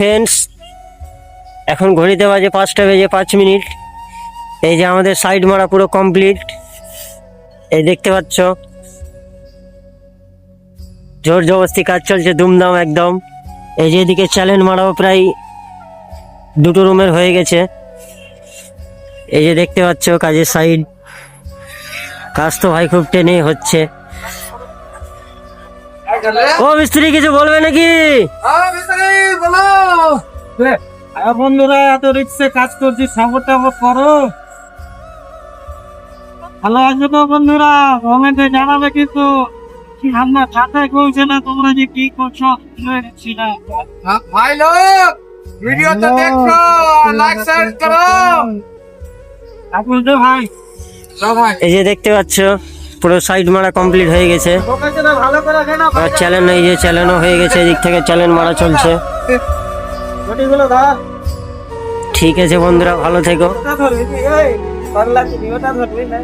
Friends, এখন ঘড়িতে বাজে 5:05। এই যে আমাদের সাইড মারা পুরো কমপ্লিট। এই দেখতে পাচ্ছ জোর জবরদস্তি কাজ চলছে দুমদাম একদম। এই যে এদিকে চ্যালেঞ্জ মারাও প্রায় 2টো রুমের হয়ে গেছে। এই যে দেখতে পাচ্ছ কাজের সাইড, কাজ তো ভাই খুব টেনে হচ্ছে। ও মিস্ত্রি কিছু বলবে নাকি? বন্ধুরা এত রিক্সে কাজ করছি, সাপোর্ট করো। ভালো আসবে তো বন্ধুরা, কমেন্টে জানাবে। কিন্তু আমরা খাতায় করছে না, তোমরা যে কি করছো ভাই লোক ভিডিওটা দেখো, লাইক শেয়ার করো। আপনি ভাই এই যে দেখতে পাচ্ছ পুরো সাইড মারা কমপ্লিট হয়ে গেছে। ভালো করে দেন আর চ্যালেঞ্জ, এই যে চ্যালেঞ্জও হয়ে গেছে, এদিক থেকে চ্যালেঞ্জ মারা চলছে। ছুটিগুলো ধর। ঠিক আছে বন্ধুরা, ভালো থেকো। ওটা ধরবি, এই পারলা কি ওটা ধরবি না।